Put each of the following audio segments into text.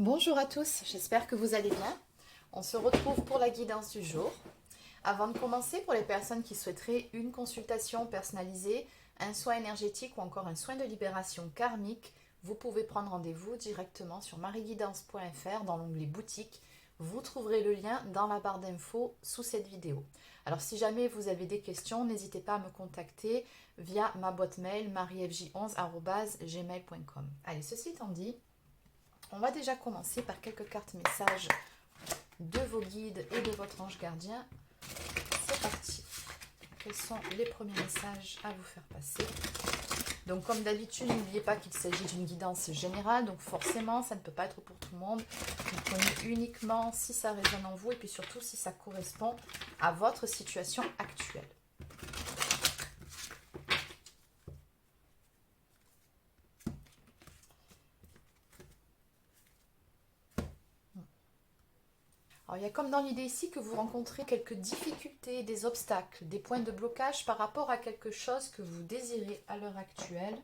Bonjour à tous, j'espère que vous allez bien. On se retrouve pour la guidance du jour. Avant de commencer, pour les personnes qui souhaiteraient une consultation personnalisée, un soin énergétique ou encore un soin de libération karmique, vous pouvez prendre rendez-vous directement sur marieguidance.fr dans l'onglet boutique. Vous trouverez le lien dans la barre d'infos sous cette vidéo. Alors si jamais vous avez des questions, n'hésitez pas à me contacter via ma boîte mail mariefj11@gmail.com. Allez, ceci étant dit, on va déjà commencer par quelques cartes messages de vos guides et de votre ange gardien. C'est parti. Quels sont les premiers messages à vous faire passer? Donc comme d'habitude, n'oubliez pas qu'il s'agit d'une guidance générale, donc forcément ça ne peut pas être pour tout le monde. Vous prenez uniquement si ça résonne en vous et puis surtout si ça correspond à votre situation actuelle. Alors, il y a comme dans l'idée ici que vous rencontrez quelques difficultés, des obstacles, des points de blocage par rapport à quelque chose que vous désirez à l'heure actuelle.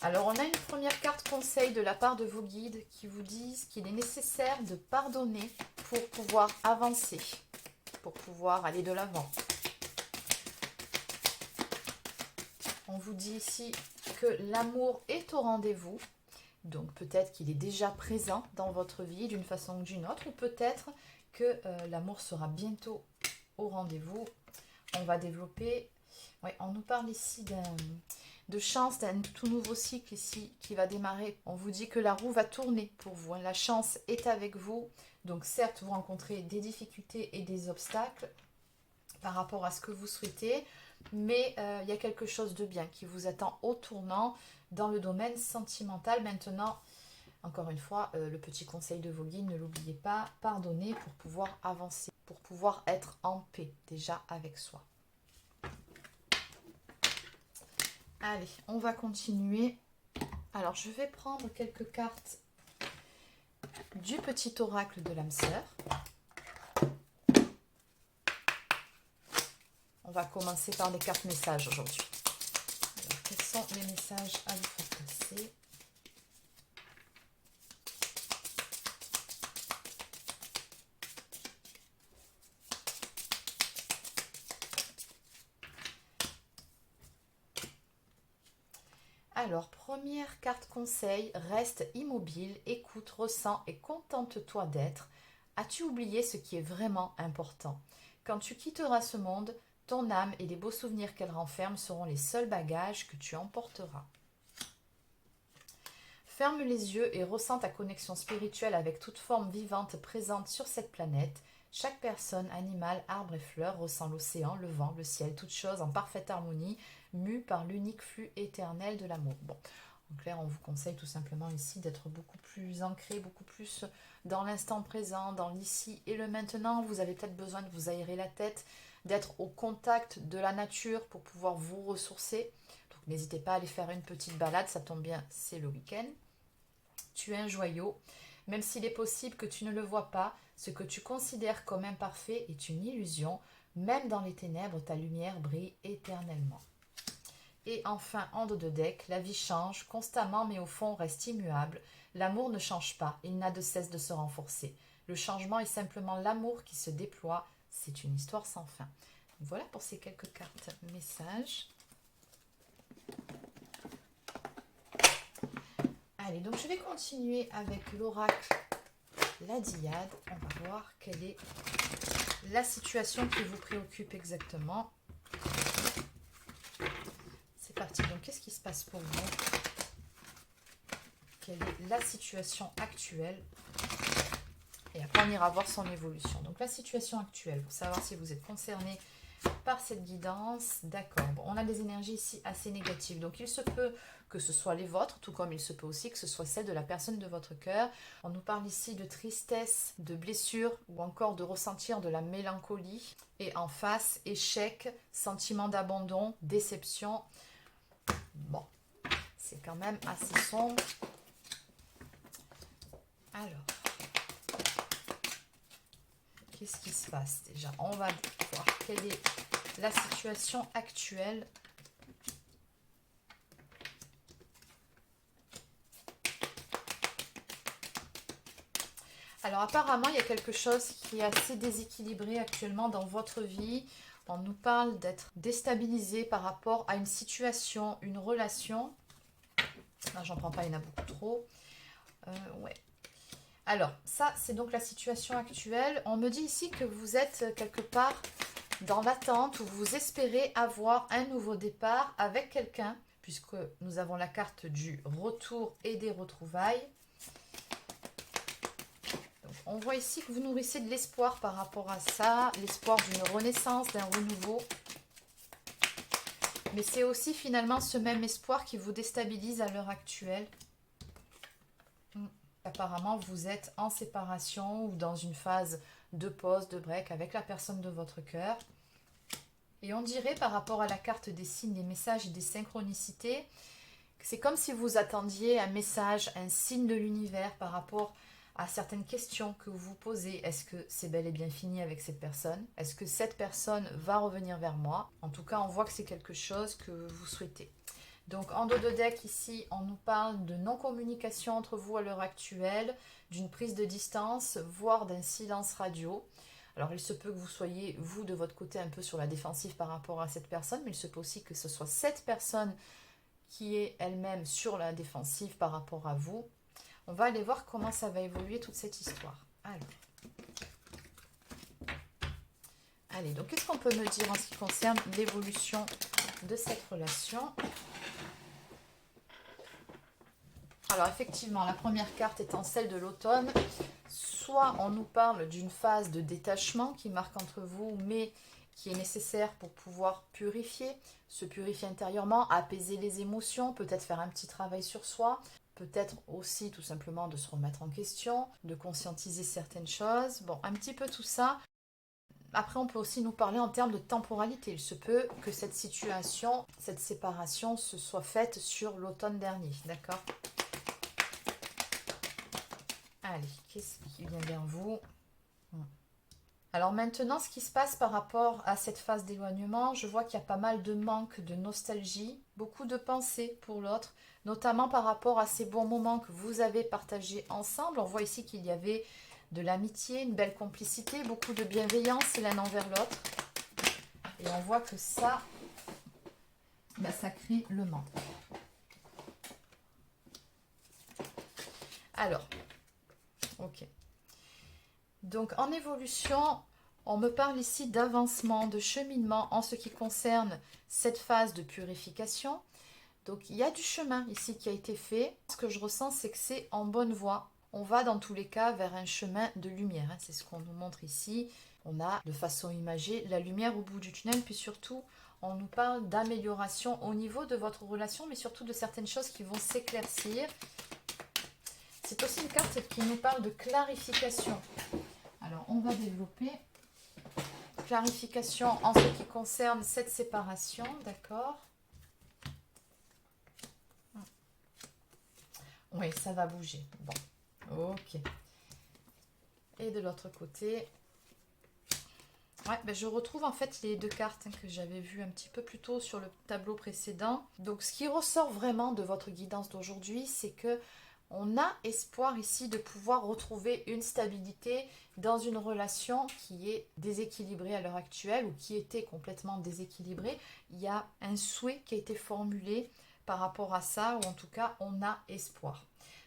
Alors, on a une première carte conseil de la part de vos guides qui vous disent qu'il est nécessaire de pardonner pour pouvoir avancer, pour pouvoir aller de l'avant. On vous dit ici que l'amour est au rendez-vous, donc peut-être qu'il est déjà présent dans votre vie d'une façon ou d'une autre, ou peut-être que l'amour sera bientôt au rendez-vous. On va développer, ouais, on nous parle ici de chance, d'un tout nouveau cycle ici qui va démarrer. On vous dit que la roue va tourner pour vous, hein. La chance est avec vous, donc certes vous rencontrez des difficultés et des obstacles par rapport à ce que vous souhaitez, mais il y a quelque chose de bien qui vous attend au tournant dans le domaine sentimental. Maintenant, encore une fois, le petit conseil de vos guides, ne l'oubliez pas, pardonnez pour pouvoir avancer, pour pouvoir être en paix déjà avec soi. Allez, on va continuer. Alors, je vais prendre quelques cartes du petit oracle de l'âme sœur. On va commencer par les cartes messages aujourd'hui. Alors, quels sont les messages à vous faire passer? Alors, première carte conseil, reste immobile, écoute, ressens et contente-toi d'être. As-tu oublié ce qui est vraiment important? Quand tu quitteras ce monde, ton âme et les beaux souvenirs qu'elle renferme seront les seuls bagages que tu emporteras. Ferme les yeux et ressens ta connexion spirituelle avec toute forme vivante présente sur cette planète. Chaque personne, animal, arbre et fleur ressent l'océan, le vent, le ciel, toutes choses en parfaite harmonie, mues par l'unique flux éternel de l'amour. Bon, en clair, on vous conseille tout simplement ici d'être beaucoup plus ancré, beaucoup plus dans l'instant présent, dans l'ici et le maintenant. Vous avez peut-être besoin de vous aérer la tête, d'être au contact de la nature pour pouvoir vous ressourcer. Donc n'hésitez pas à aller faire une petite balade, ça tombe bien, c'est le week-end. Tu es un joyau, même s'il est possible que tu ne le vois pas, ce que tu considères comme imparfait est une illusion. Même dans les ténèbres, ta lumière brille éternellement. Et enfin, en dos de deck, la vie change constamment, mais au fond reste immuable. L'amour ne change pas, il n'a de cesse de se renforcer. Le changement est simplement l'amour qui se déploie. C'est une histoire sans fin. Voilà pour ces quelques cartes messages. Allez, donc je vais continuer avec l'oracle, la Diade. On va voir quelle est la situation qui vous préoccupe exactement. C'est parti. Donc, qu'est-ce qui se passe pour vous? Quelle est la situation actuelle? Et après, on ira voir son évolution. Donc, la situation actuelle, pour savoir si vous êtes concerné par cette guidance. D'accord. Bon, on a des énergies ici assez négatives. Donc, il se peut que ce soit les vôtres, tout comme il se peut aussi que ce soit celle de la personne de votre cœur. On nous parle ici de tristesse, de blessure ou encore de ressentir de la mélancolie. Et en face, échec, sentiment d'abandon, déception. Bon, c'est quand même assez sombre. Alors, qu'est-ce qui se passe déjà? On va voir quelle est la situation actuelle. Alors apparemment, il y a quelque chose qui est assez déséquilibré actuellement dans votre vie. On nous parle d'être déstabilisé par rapport à une situation, une relation. Non, j'en prends pas, il y en a beaucoup trop. Ouais. Alors, ça, c'est donc la situation actuelle. On me dit ici que vous êtes quelque part dans l'attente où vous espérez avoir un nouveau départ avec quelqu'un, puisque nous avons la carte du retour et des retrouvailles. On voit ici que vous nourrissez de l'espoir par rapport à ça, l'espoir d'une renaissance, d'un renouveau. Mais c'est aussi finalement ce même espoir qui vous déstabilise à l'heure actuelle. Apparemment, vous êtes en séparation ou dans une phase de pause, de break avec la personne de votre cœur. Et on dirait par rapport à la carte des signes, des messages et des synchronicités, c'est comme si vous attendiez un message, un signe de l'univers par rapport à certaines questions que vous vous posez. Est-ce que c'est bel et bien fini avec cette personne? Est-ce que cette personne va revenir vers moi? En tout cas, on voit que c'est quelque chose que vous souhaitez. Donc en dos de deck ici, on nous parle de non-communication entre vous à l'heure actuelle, d'une prise de distance, voire d'un silence radio. Alors il se peut que vous soyez, vous, de votre côté, un peu sur la défensive par rapport à cette personne, mais il se peut aussi que ce soit cette personne qui est elle-même sur la défensive par rapport à vous. On va aller voir comment ça va évoluer toute cette histoire. Allez, donc qu'est-ce qu'on peut me dire en ce qui concerne l'évolution de cette relation? Alors effectivement, la première carte étant celle de l'automne, soit on nous parle d'une phase de détachement qui marque entre vous, mais qui est nécessaire pour pouvoir purifier, se purifier intérieurement, apaiser les émotions, peut-être faire un petit travail sur soi, peut-être aussi tout simplement de se remettre en question, de conscientiser certaines choses. Bon, un petit peu tout ça. Après, on peut aussi nous parler en termes de temporalité. Il se peut que cette situation, cette séparation se soit faite sur l'automne dernier, d'accord? Allez, qu'est-ce qui vient vers vous? Alors maintenant, ce qui se passe par rapport à cette phase d'éloignement, je vois qu'il y a pas mal de manque, de nostalgie, beaucoup de pensées pour l'autre, notamment par rapport à ces bons moments que vous avez partagés ensemble. On voit ici qu'il y avait de l'amitié, une belle complicité, beaucoup de bienveillance l'un envers l'autre. Et on voit que ça, ça crée le manque. Alors, ok. Donc en évolution, on me parle ici d'avancement, de cheminement en ce qui concerne cette phase de purification. Donc il y a du chemin ici qui a été fait. Ce que je ressens, c'est que c'est en bonne voie. On va dans tous les cas vers un chemin de lumière. C'est ce qu'on nous montre ici. On a de façon imagée la lumière au bout du tunnel. Puis surtout, on nous parle d'amélioration au niveau de votre relation, mais surtout de certaines choses qui vont s'éclaircir. C'est aussi une carte qui nous parle de clarification. Alors, on va développer clarification en ce qui concerne cette séparation, d'accord? Oui, ça va bouger. Bon, ok. Et de l'autre côté, ouais, je retrouve en fait les deux cartes que j'avais vues un petit peu plus tôt sur le tableau précédent. Donc, ce qui ressort vraiment de votre guidance d'aujourd'hui, c'est que on a espoir ici de pouvoir retrouver une stabilité dans une relation qui est déséquilibrée à l'heure actuelle ou qui était complètement déséquilibrée. Il y a un souhait qui a été formulé par rapport à ça, ou en tout cas, on a espoir.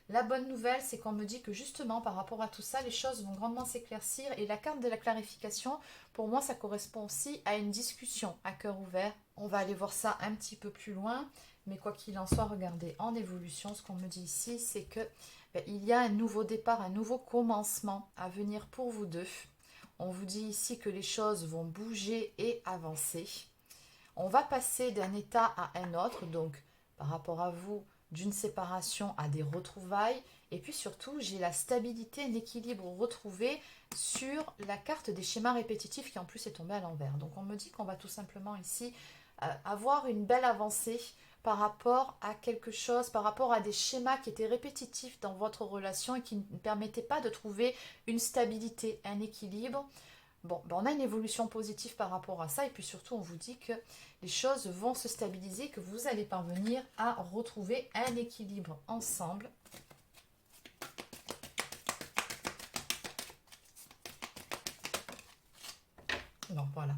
La bonne nouvelle, c'est qu'on me dit que justement, par rapport à tout ça, les choses vont grandement s'éclaircir. Et la carte de la clarification, pour moi, ça correspond aussi à une discussion à cœur ouvert. On va aller voir ça un petit peu plus loin. Mais quoi qu'il en soit, regardez, en évolution, ce qu'on me dit ici, c'est que il y a un nouveau départ, un nouveau commencement à venir pour vous deux. On vous dit ici que les choses vont bouger et avancer. On va passer d'un état à un autre, donc par rapport à vous, d'une séparation à des retrouvailles. Et puis surtout, j'ai la stabilité, l'équilibre retrouvé sur la carte des schémas répétitifs qui en plus est tombée à l'envers. Donc on me dit qu'on va tout simplement ici avoir une belle avancée par rapport à quelque chose, par rapport à des schémas qui étaient répétitifs dans votre relation et qui ne permettaient pas de trouver une stabilité, un équilibre. Bon, ben on a une évolution positive par rapport à ça, et puis surtout on vous dit que les choses vont se stabiliser, que vous allez parvenir à retrouver un équilibre ensemble. Donc voilà,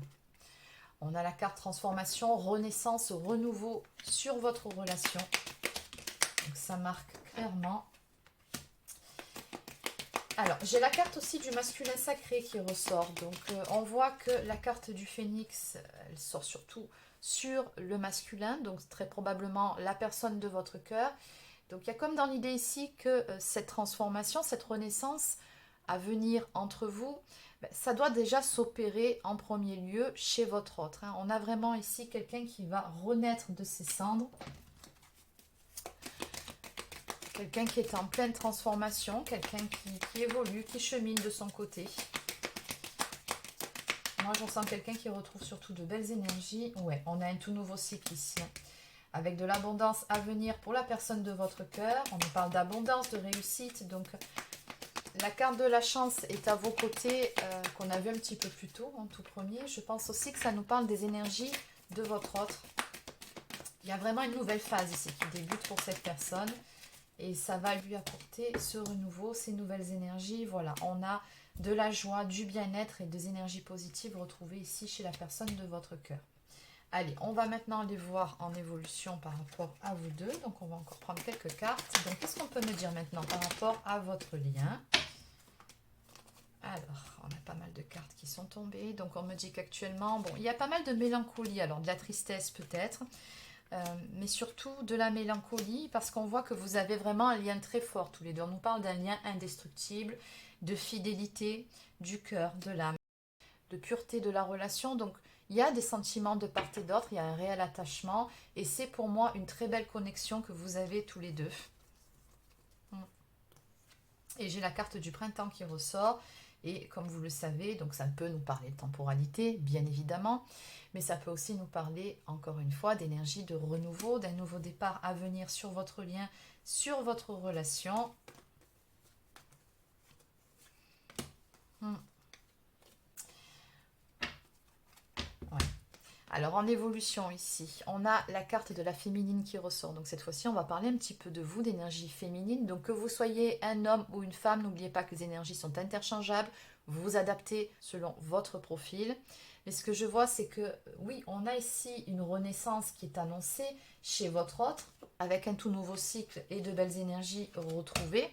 on a la carte transformation, renaissance, renouveau sur votre relation. Donc ça marque clairement. Alors, j'ai la carte aussi du masculin sacré qui ressort. Donc, on voit que la carte du phénix, elle sort surtout sur le masculin. Donc, très probablement la personne de votre cœur. Donc, il y a comme dans l'idée ici que cette transformation, cette renaissance à venir entre vous, ça doit déjà s'opérer en premier lieu chez votre autre. Hein. On a vraiment ici quelqu'un qui va renaître de ses cendres. Quelqu'un qui est en pleine transformation, quelqu'un qui évolue, qui chemine de son côté. Moi, je ressens quelqu'un qui retrouve surtout de belles énergies. Ouais, on a un tout nouveau cycle ici, hein, avec de l'abondance à venir pour la personne de votre cœur. On nous parle d'abondance, de réussite. Donc, la carte de la chance est à vos côtés, qu'on a vu un petit peu plus tôt, en tout premier. Je pense aussi que ça nous parle des énergies de votre autre. Il y a vraiment une nouvelle phase ici qui débute pour cette personne. Et ça va lui apporter ce renouveau, ces nouvelles énergies. Voilà, on a de la joie, du bien-être et des énergies positives retrouvées ici chez la personne de votre cœur. Allez, on va maintenant les voir en évolution par rapport à vous deux. Donc, on va encore prendre quelques cartes. Donc, qu'est-ce qu'on peut me dire maintenant par rapport à votre lien? Alors, on a pas mal de cartes qui sont tombées. Donc, on me dit qu'actuellement, bon, il y a pas mal de mélancolie. Alors, de la tristesse peut-être. Mais surtout de la mélancolie, parce qu'on voit que vous avez vraiment un lien très fort tous les deux. On nous parle d'un lien indestructible, de fidélité, du cœur, de l'âme, de pureté de la relation. Donc il y a des sentiments de part et d'autre, il y a un réel attachement, et c'est pour moi une très belle connexion que vous avez tous les deux. Et j'ai la carte du printemps qui ressort. Et comme vous le savez, donc ça peut nous parler de temporalité, bien évidemment, mais ça peut aussi nous parler, encore une fois, d'énergie de renouveau, d'un nouveau départ à venir sur votre lien, sur votre relation. Ouais. Alors en évolution ici, on a la carte de la féminine qui ressort. Donc cette fois-ci, on va parler un petit peu de vous, d'énergie féminine. Donc que vous soyez un homme ou une femme, n'oubliez pas que les énergies sont interchangeables. Vous vous adaptez selon votre profil. Mais ce que je vois, c'est que oui, on a ici une renaissance qui est annoncée chez votre autre, avec un tout nouveau cycle et de belles énergies retrouvées.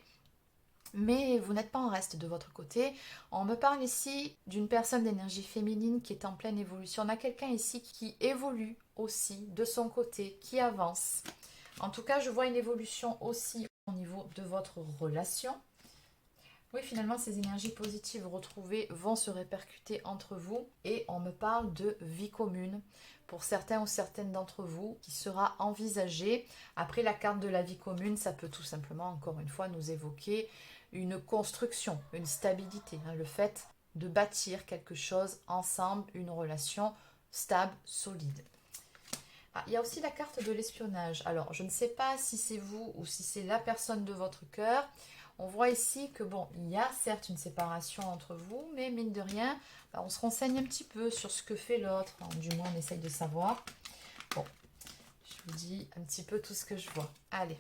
Mais vous n'êtes pas en reste de votre côté. On me parle ici d'une personne d'énergie féminine qui est en pleine évolution. On a quelqu'un ici qui évolue aussi de son côté, qui avance. En tout cas, je vois une évolution aussi au niveau de votre relation. Oui, finalement, ces énergies positives retrouvées vont se répercuter entre vous. Et on me parle de vie commune pour certains ou certaines d'entre vous qui sera envisagée. Après, la carte de la vie commune, ça peut tout simplement, encore une fois, nous évoquer une construction, une stabilité, hein, le fait de bâtir quelque chose ensemble, une relation stable, solide. Ah, il y a aussi la carte de l'espionnage. Alors, je ne sais pas si c'est vous ou si c'est la personne de votre cœur. On voit ici que, bon, il y a certes une séparation entre vous, mais mine de rien, on se renseigne un petit peu sur ce que fait l'autre. Enfin, du moins, on essaye de savoir. Bon, je vous dis un petit peu tout ce que je vois. Allez.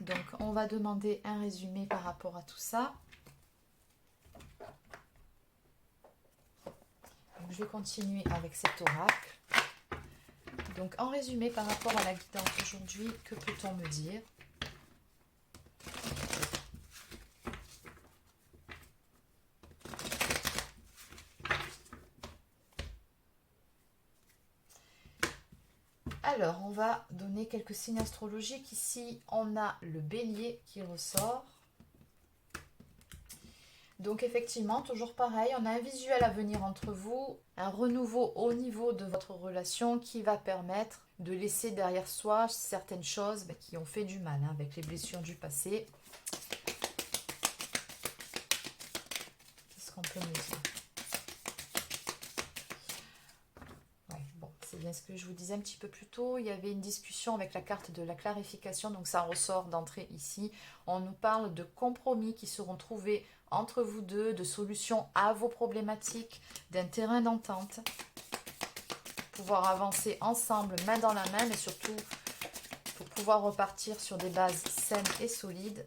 Donc, on va demander un résumé par rapport à tout ça. Donc, je vais continuer avec cet oracle. Donc, en résumé par rapport à la guidance aujourd'hui, que peut-on me dire ? Alors, on va donner quelques signes astrologiques. Ici, on a le bélier qui ressort. Donc, effectivement, toujours pareil, on a un visuel à venir entre vous, un renouveau au niveau de votre relation qui va permettre de laisser derrière soi certaines choses qui ont fait du mal, hein, avec les blessures du passé. Qu'est-ce qu'on peut me dire ? C'est bien ce que je vous disais un petit peu plus tôt. Il y avait une discussion avec la carte de la clarification, donc ça ressort d'entrée ici. On nous parle de compromis qui seront trouvés entre vous deux, de solutions à vos problématiques, d'un terrain d'entente. Pouvoir avancer ensemble, main dans la main, mais surtout pour pouvoir repartir sur des bases saines et solides.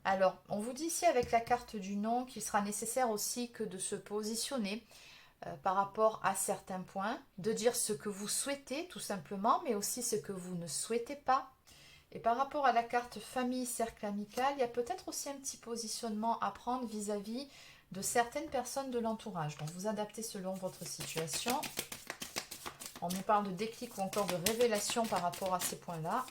Alors, on vous dit ici avec la carte du non qu'il sera nécessaire aussi que de se positionner par rapport à certains points, de dire ce que vous souhaitez tout simplement, mais aussi ce que vous ne souhaitez pas. Et par rapport à la carte famille, cercle amical, il y a peut-être aussi un petit positionnement à prendre vis-à-vis de certaines personnes de l'entourage. Donc vous adaptez selon votre situation. On nous parle de déclic ou encore de révélation par rapport à ces points-là.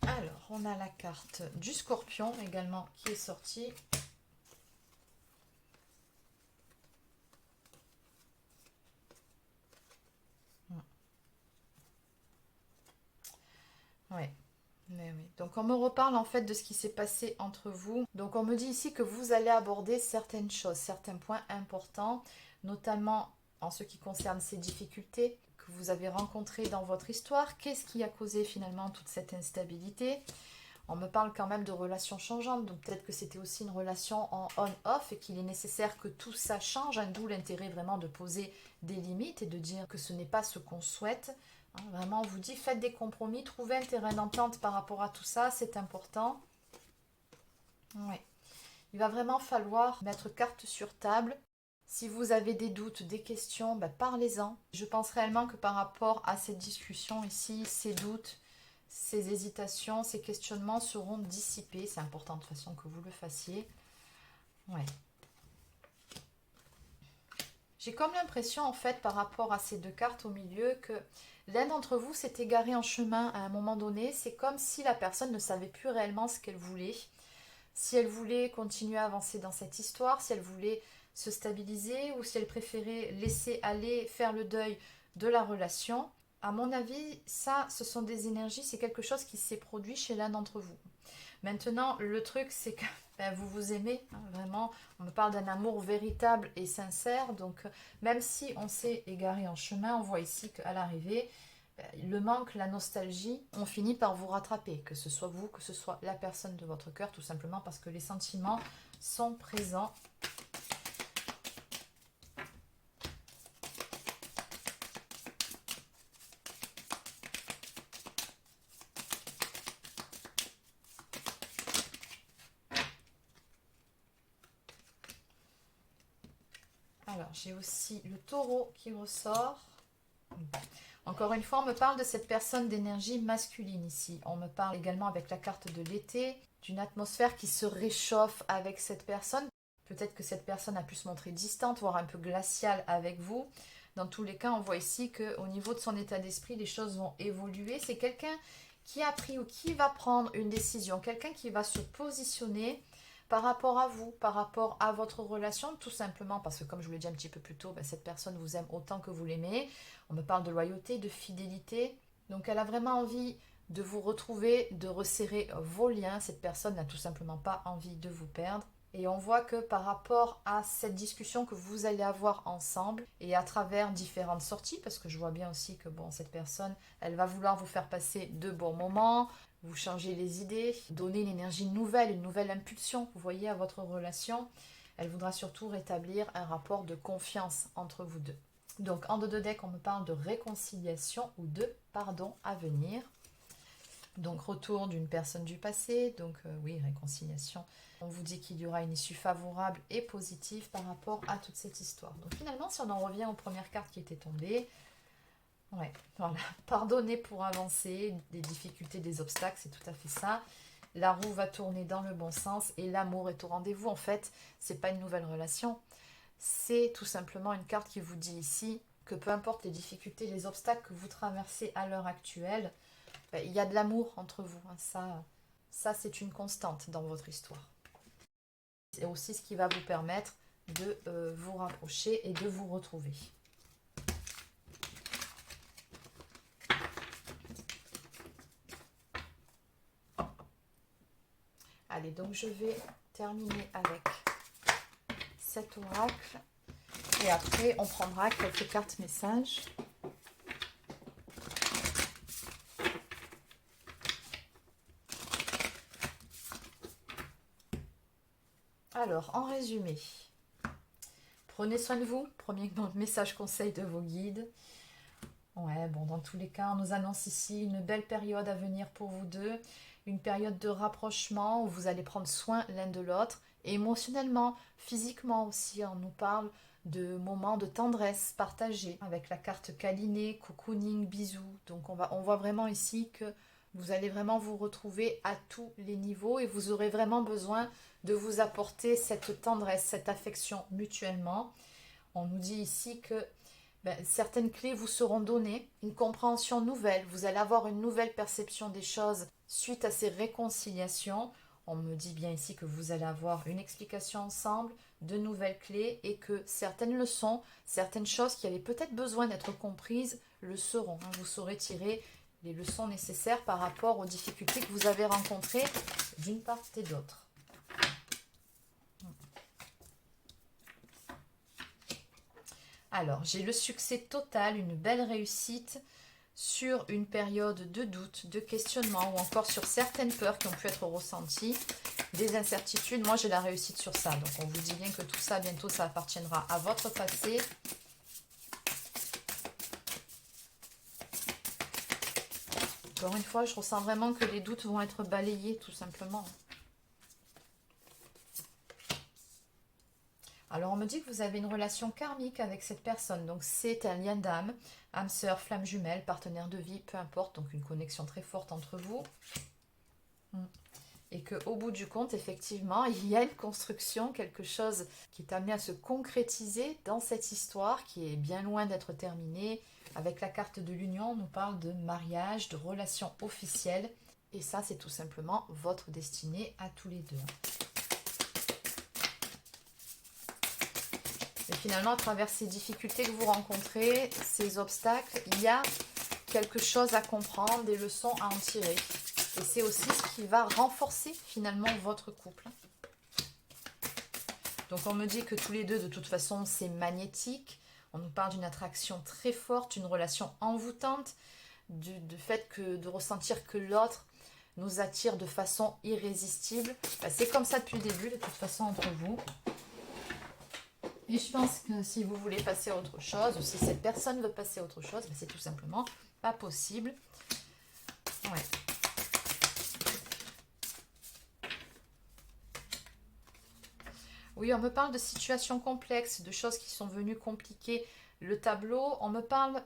Alors, on a la carte du Scorpion également qui est sortie. Ouais. Mais oui. Donc on me reparle en fait de ce qui s'est passé entre vous. Donc on me dit ici que vous allez aborder certaines choses, certains points importants, notamment en ce qui concerne ces difficultés que vous avez rencontrées dans votre histoire. Qu'est-ce qui a causé finalement toute cette instabilité? On me parle quand même de relations changeantes, donc peut-être que c'était aussi une relation en on-off et qu'il est nécessaire que tout ça change, hein, d'où l'intérêt vraiment de poser des limites et de dire que ce n'est pas ce qu'on souhaite. Hein, vraiment, on vous dit, faites des compromis, trouvez un terrain d'entente par rapport à tout ça, c'est important. Ouais. Il va vraiment falloir mettre carte sur table. Si vous avez des doutes, des questions, ben parlez-en. Je pense réellement que par rapport à cette discussion ici, ces doutes, ces hésitations, ces questionnements seront dissipés. C'est important de toute façon que vous le fassiez. Ouais. J'ai comme l'impression en fait par rapport à ces deux cartes au milieu que l'un d'entre vous s'est égaré en chemin à un moment donné. C'est comme si la personne ne savait plus réellement ce qu'elle voulait. Si elle voulait continuer à avancer dans cette histoire, si elle voulait se stabiliser ou si elle préférait laisser aller, faire le deuil de la relation. À mon avis, ça, ce sont des énergies, c'est quelque chose qui s'est produit chez l'un d'entre vous. Maintenant, le truc, c'est que ben, vous vous aimez, hein, vraiment. On me parle d'un amour véritable et sincère. Donc, même si on s'est égaré en chemin, on voit ici qu'à l'arrivée, ben, le manque, la nostalgie, on finit par vous rattraper. Que ce soit vous, que ce soit la personne de votre cœur, tout simplement parce que les sentiments sont présents. Alors, j'ai aussi le taureau qui ressort. Encore une fois, on me parle de cette personne d'énergie masculine ici. On me parle également avec la carte de l'été, d'une atmosphère qui se réchauffe avec cette personne. Peut-être que cette personne a pu se montrer distante, voire un peu glaciale avec vous. Dans tous les cas, on voit ici qu'au niveau de son état d'esprit, les choses vont évoluer. C'est quelqu'un qui a pris ou qui va prendre une décision, quelqu'un qui va se positionner par rapport à vous, par rapport à votre relation, tout simplement parce que comme je vous l'ai dit un petit peu plus tôt, ben, cette personne vous aime autant que vous l'aimez. On me parle de loyauté, de fidélité. Donc elle a vraiment envie de vous retrouver, de resserrer vos liens. Cette personne n'a tout simplement pas envie de vous perdre. Et on voit que par rapport à cette discussion que vous allez avoir ensemble et à travers différentes sorties, parce que je vois bien aussi que bon, cette personne, elle va vouloir vous faire passer de bons moments, vous changer les idées, donner une énergie nouvelle, une nouvelle impulsion, vous voyez, à votre relation. Elle voudra surtout rétablir un rapport de confiance entre vous deux. Donc en deux decks, on me parle de réconciliation ou de pardon à venir. Donc retour d'une personne du passé, donc oui, réconciliation. On vous dit qu'il y aura une issue favorable et positive par rapport à toute cette histoire. Donc finalement, si on en revient aux premières cartes qui étaient tombées, ouais, voilà, pardonner pour avancer, des difficultés, des obstacles, c'est tout à fait ça. La roue va tourner dans le bon sens et l'amour est au rendez-vous. En fait, c'est pas une nouvelle relation, c'est tout simplement une carte qui vous dit ici que peu importe les difficultés, les obstacles que vous traversez à l'heure actuelle, il y a de l'amour entre vous. Hein. Ça c'est une constante dans votre histoire. C'est aussi ce qui va vous permettre de vous rapprocher et de vous retrouver. Allez, donc je vais terminer avec cet oracle. Et après, on prendra quelques cartes messages. Alors, en résumé, prenez soin de vous. Premier message conseil de vos guides. Ouais, bon, dans tous les cas, on nous annonce ici une belle période à venir pour vous deux. Une période de rapprochement où vous allez prendre soin l'un de l'autre. Émotionnellement, physiquement aussi, on nous parle de moments de tendresse partagés avec la carte câliné, cocooning, bisous. Donc on voit vraiment ici que vous allez vraiment vous retrouver à tous les niveaux et vous aurez vraiment besoin de vous apporter cette tendresse, cette affection mutuellement. On nous dit ici que certaines clés vous seront données, une compréhension nouvelle, vous allez avoir une nouvelle perception des choses suite à ces réconciliations. On me dit bien ici que vous allez avoir une explication ensemble, de nouvelles clés et que certaines leçons, certaines choses qui avaient peut-être besoin d'être comprises le seront. Vous saurez tirer les leçons nécessaires par rapport aux difficultés que vous avez rencontrées d'une part et d'autre. Alors, j'ai le succès total, une belle réussite sur une période de doute, de questionnement ou encore sur certaines peurs qui ont pu être ressenties, des incertitudes. Moi, j'ai la réussite sur ça. Donc, on vous dit bien que tout ça, bientôt, ça appartiendra à votre passé. Encore une fois, je ressens vraiment que les doutes vont être balayés, tout simplement. Alors, on me dit que vous avez une relation karmique avec cette personne. Donc, c'est un lien d'âme, âme sœur, flamme jumelle, partenaire de vie, peu importe. Donc, une connexion très forte entre vous. Et qu'au bout du compte, effectivement, il y a une construction, quelque chose qui est amené à se concrétiser dans cette histoire qui est bien loin d'être terminée. Avec la carte de l'union, on nous parle de mariage, de relation officielle. Et ça, c'est tout simplement votre destinée à tous les deux. Et finalement, à travers ces difficultés que vous rencontrez, ces obstacles, il y a quelque chose à comprendre, des leçons à en tirer. Et c'est aussi ce qui va renforcer finalement votre couple. Donc on me dit que tous les deux, de toute façon, c'est magnétique. On nous parle d'une attraction très forte, une relation envoûtante, du fait de ressentir que l'autre nous attire de façon irrésistible. C'est comme ça depuis le début, de toute façon, entre vous. Et je pense que si vous voulez passer à autre chose, ou si cette personne veut passer à autre chose, c'est tout simplement pas possible. Ouais. Oui, on me parle de situations complexes, de choses qui sont venues compliquer le tableau. On me parle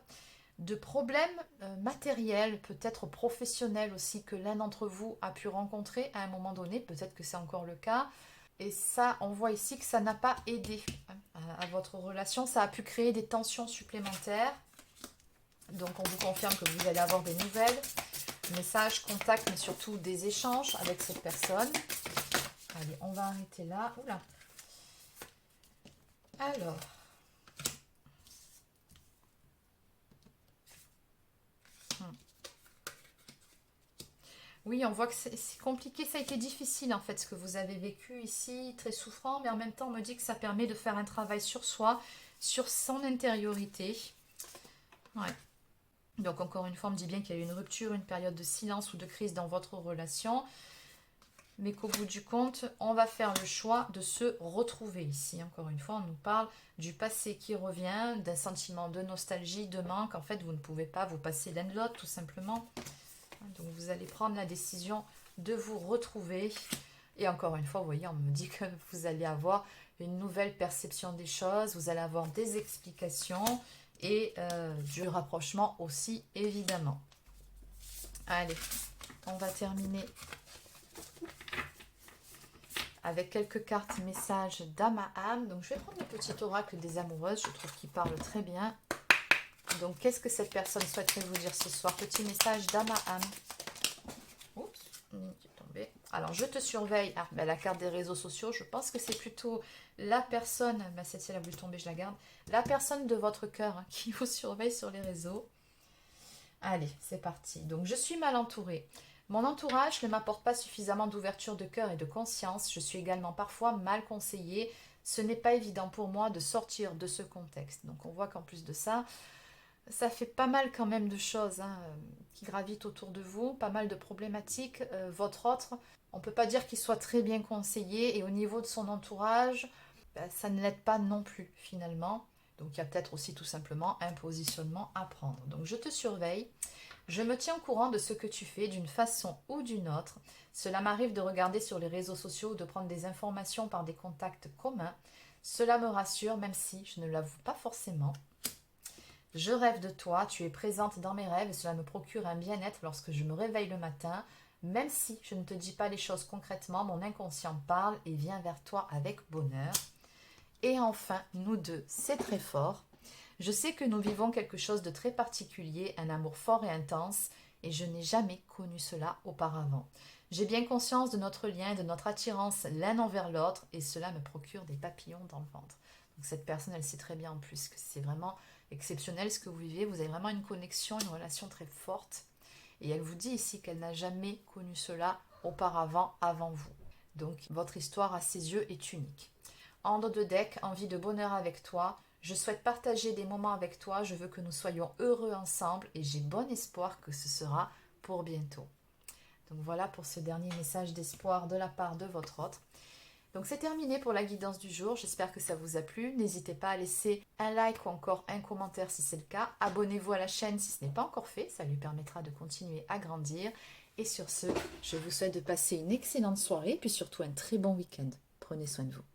de problèmes matériels, peut-être professionnels aussi, que l'un d'entre vous a pu rencontrer à un moment donné. Peut-être que c'est encore le cas. Et ça, on voit ici que ça n'a pas aidé à votre relation. Ça a pu créer des tensions supplémentaires. Donc, on vous confirme que vous allez avoir des nouvelles, messages, contacts, mais surtout des échanges avec cette personne. Allez, on va arrêter là. Oula. Alors. Oui, on voit que c'est compliqué, ça a été difficile en fait ce que vous avez vécu ici, très souffrant, mais en même temps on me dit que ça permet de faire un travail sur soi, sur son intériorité. Ouais. Donc encore une fois, on me dit bien qu'il y a eu une rupture, une période de silence ou de crise dans votre relation, mais qu'au bout du compte, on va faire le choix de se retrouver ici. Encore une fois, on nous parle du passé qui revient, d'un sentiment de nostalgie, de manque. En fait, vous ne pouvez pas vous passer l'un de l'autre, tout simplement. Donc vous allez prendre la décision de vous retrouver. Et encore une fois, vous voyez, on me dit que vous allez avoir une nouvelle perception des choses, vous allez avoir des explications et du rapprochement aussi, évidemment. Allez, on va terminer avec quelques cartes messages d'âme à âme. Donc je vais prendre le petit oracle des amoureuses, je trouve qu'il parle très bien. Donc, qu'est-ce que cette personne souhaiterait vous dire ce soir? Petit message d'âme à âme. Oups, il est tombé. Alors, je te surveille. Ah, la carte des réseaux sociaux, je pense que c'est plutôt la personne, celle-ci, elle a voulu tomber, je la garde. La personne de votre cœur qui vous surveille sur les réseaux. Allez, c'est parti. Donc, je suis mal entourée. Mon entourage ne m'apporte pas suffisamment d'ouverture de cœur et de conscience. Je suis également parfois mal conseillée. Ce n'est pas évident pour moi de sortir de ce contexte. Donc on voit qu'en plus de ça, ça fait pas mal quand même de choses qui gravitent autour de vous, pas mal de problématiques. Votre autre, on ne peut pas dire qu'il soit très bien conseillé et au niveau de son entourage, ça ne l'aide pas non plus finalement. Donc il y a peut-être aussi tout simplement un positionnement à prendre. Donc je te surveille. Je me tiens au courant de ce que tu fais d'une façon ou d'une autre. Cela m'arrive de regarder sur les réseaux sociaux ou de prendre des informations par des contacts communs. Cela me rassure même si je ne l'avoue pas forcément. Je rêve de toi, tu es présente dans mes rêves et cela me procure un bien-être lorsque je me réveille le matin. Même si je ne te dis pas les choses concrètement, mon inconscient parle et vient vers toi avec bonheur. Et enfin, nous deux, c'est très fort. Je sais que nous vivons quelque chose de très particulier, un amour fort et intense, et je n'ai jamais connu cela auparavant. J'ai bien conscience de notre lien, de notre attirance l'un envers l'autre, et cela me procure des papillons dans le ventre. Donc cette personne, elle sait très bien en plus que c'est vraiment exceptionnel ce que vous vivez. Vous avez vraiment une connexion, une relation très forte. Et elle vous dit ici qu'elle n'a jamais connu cela auparavant, avant vous. Donc votre histoire à ses yeux est unique. Andre de deck, envie de bonheur avec toi. Je souhaite partager des moments avec toi. Je veux que nous soyons heureux ensemble et j'ai bon espoir que ce sera pour bientôt. Donc voilà pour ce dernier message d'espoir de la part de votre autre. Donc c'est terminé pour la guidance du jour. J'espère que ça vous a plu. N'hésitez pas à laisser un like ou encore un commentaire si c'est le cas. Abonnez-vous à la chaîne si ce n'est pas encore fait. Ça lui permettra de continuer à grandir. Et sur ce, je vous souhaite de passer une excellente soirée puis surtout un très bon week-end. Prenez soin de vous.